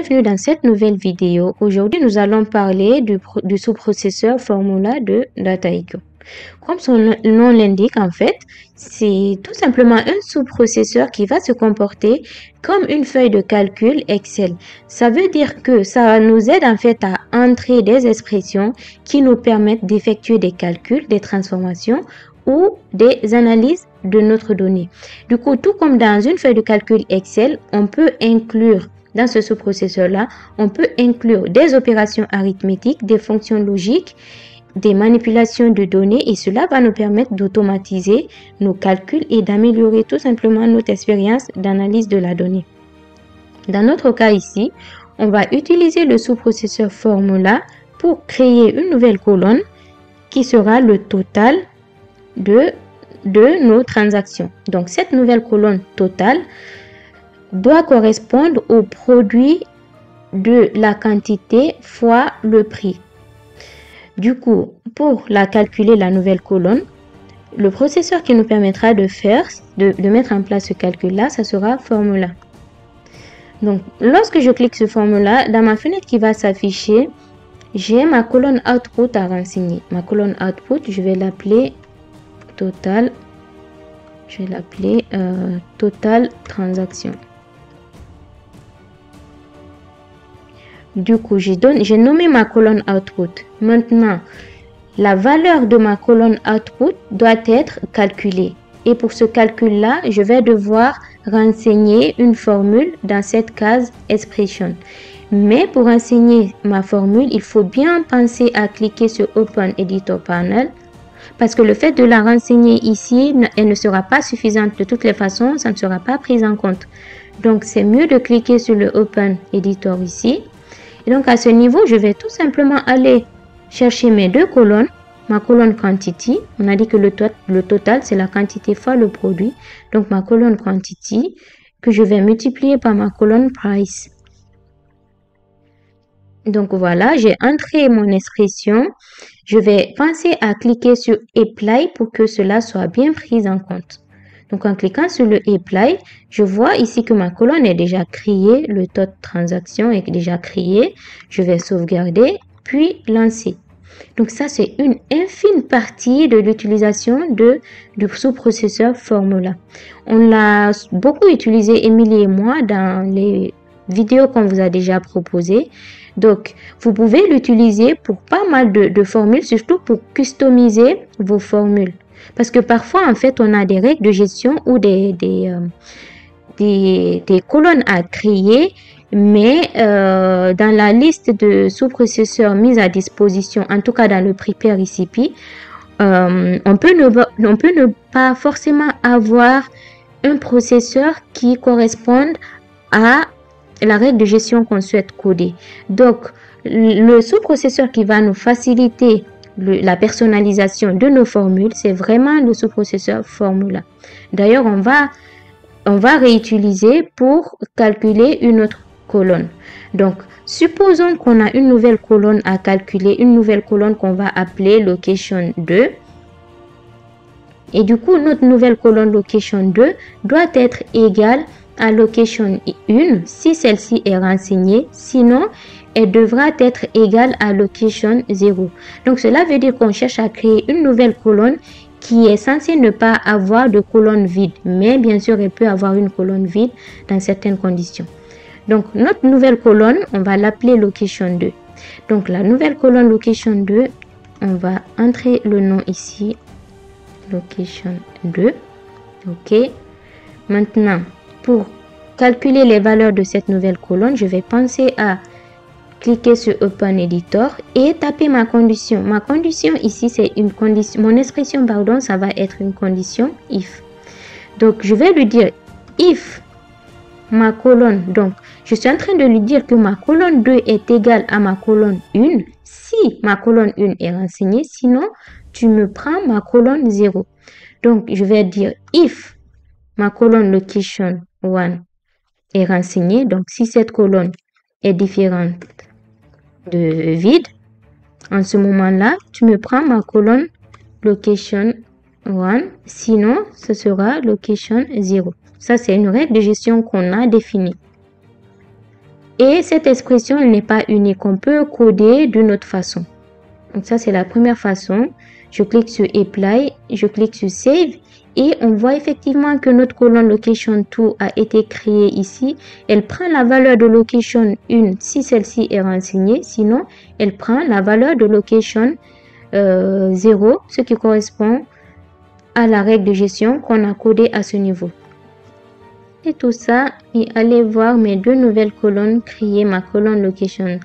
bienvenue dans cette nouvelle vidéo. Aujourd'hui, nous allons parler du sous-processeur Formula de Dataiku. Comme son nom l'indique, en fait, c'est tout simplement un sous-processeur qui va se comporter comme une feuille de calcul Excel. Ça veut dire que ça nous aide en fait à entrer des expressions qui nous permettent d'effectuer des calculs, des transformations ou des analyses de notre donnée. Du coup, tout comme dans une feuille de calcul Excel, on peut inclure dans ce sous-processeur-là, on peut inclure des opérations arithmétiques, des fonctions logiques, des manipulations de données et cela va nous permettre d'automatiser nos calculs et d'améliorer tout simplement notre expérience d'analyse de la donnée. Dans notre cas ici, on va utiliser le sous-processeur Formula pour créer une nouvelle colonne qui sera le total de nos transactions. Donc, cette nouvelle colonne totale doit correspondre au produit de la quantité fois le prix. Du coup, pour la calculer, la nouvelle colonne, le processeur qui nous permettra de mettre en place ce calcul-là, ça sera Formula. Donc, lorsque je clique sur Formula, dans ma fenêtre qui va s'afficher, j'ai ma colonne Output à renseigner. Ma colonne Output, je vais l'appeler Total. Je vais l'appeler Total Transaction. Du coup, j'ai nommé ma colonne Output. Maintenant, la valeur de ma colonne Output doit être calculée. Et pour ce calcul-là, je vais devoir renseigner une formule dans cette case Expression. Mais pour renseigner ma formule, il faut bien penser à cliquer sur Open Editor Panel. Parce que le fait de la renseigner ici, elle ne sera pas suffisante. De toutes les façons, ça ne sera pas pris en compte. Donc, c'est mieux de cliquer sur le Open Editor ici. Et donc, à ce niveau, je vais tout simplement aller chercher mes deux colonnes. Ma colonne Quantity, on a dit que le total, c'est la quantité fois le produit. Donc, ma colonne Quantity, que je vais multiplier par ma colonne Price. Donc, voilà, j'ai entré mon expression. Je vais penser à cliquer sur Apply pour que cela soit bien pris en compte. Donc, en cliquant sur le Apply, je vois ici que ma colonne est déjà créée, le taux de transaction est déjà créé. Je vais sauvegarder, puis lancer. Donc, ça, c'est une infime partie de l'utilisation du sous-processeur Formula. On l'a beaucoup utilisé, Émilie et moi, dans les vidéos qu'on vous a déjà proposées. Donc, vous pouvez l'utiliser pour pas mal de formules, surtout pour customiser vos formules. Parce que parfois, en fait, on a des règles de gestion ou des colonnes à créer, mais dans la liste de sous-processeurs mis à disposition, en tout cas dans le Prepare Recipe, on peut ne pas forcément avoir un processeur qui corresponde à la règle de gestion qu'on souhaite coder. Donc, le sous-processeur qui va nous faciliter la personnalisation de nos formules, c'est vraiment le sous-processeur Formula. D'ailleurs, on va réutiliser pour calculer une autre colonne. Donc, supposons qu'on a une nouvelle colonne à calculer, une nouvelle colonne qu'on va appeler Location 2. Et du coup, notre nouvelle colonne Location 2 doit être égale à Location 1 si celle-ci est renseignée. Sinon, elle devra être égale à Location 0. Donc, cela veut dire qu'on cherche à créer une nouvelle colonne qui est censée ne pas avoir de colonne vide. Mais bien sûr, elle peut avoir une colonne vide dans certaines conditions. Donc, notre nouvelle colonne, on va l'appeler Location 2. Donc, la nouvelle colonne Location 2, on va entrer le nom ici. Location 2. OK. Maintenant, pour calculer les valeurs de cette nouvelle colonne, je vais penser à cliquer sur Open Editor et taper ma condition. Ma condition ici, c'est une condition. Mon expression, pardon, ça va être une condition if. Donc, je vais lui dire if ma colonne. Donc, je suis en train de lui dire que ma colonne 2 est égale à ma colonne 1 si ma colonne 1 est renseignée. Sinon, tu me prends ma colonne 0. Donc, je vais dire if ma colonne Location 1 est renseignée. Donc, si cette colonne est différente de vide, en ce moment-là, tu me prends ma colonne Location 1. Sinon, ce sera Location 0. Ça, c'est une règle de gestion qu'on a définie. Et cette expression, elle n'est pas unique. On peut coder d'une autre façon. Donc ça, c'est la première façon. Je clique sur Apply, je clique sur Save et on voit effectivement que notre colonne Location 2 a été créée ici. Elle prend la valeur de Location 1 si celle-ci est renseignée. Sinon, elle prend la valeur de Location 0, ce qui correspond à la règle de gestion qu'on a codée à ce niveau. Et tout ça, et allez voir mes deux nouvelles colonnes, créer ma colonne Location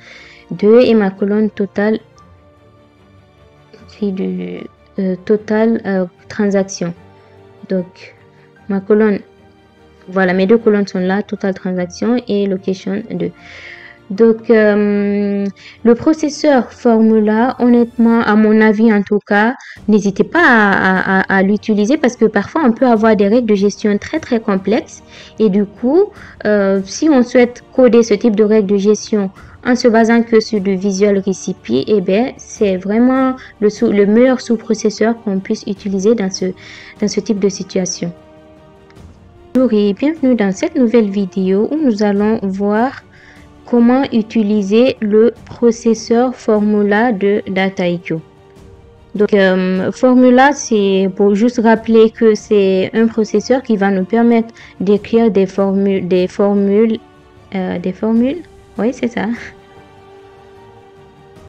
2 et ma colonne Total transaction. Donc ma colonne, voilà, mes deux colonnes sont là, Total transaction et Location 2. Donc le processeur Formula, honnêtement, à mon avis en tout cas, n'hésitez pas à l'utiliser parce que parfois on peut avoir des règles de gestion très complexes et du coup si on souhaite coder ce type de règles de gestion en se basant que sur du Visual Recipe, eh bien c'est vraiment le meilleur sous-processeur qu'on puisse utiliser dans ce type de situation. Bonjour et bienvenue dans cette nouvelle vidéo où nous allons voir comment utiliser le processeur Formula de Dataiku. Donc Formula, c'est pour juste rappeler que c'est un processeur qui va nous permettre d'écrire des formules, oui c'est ça,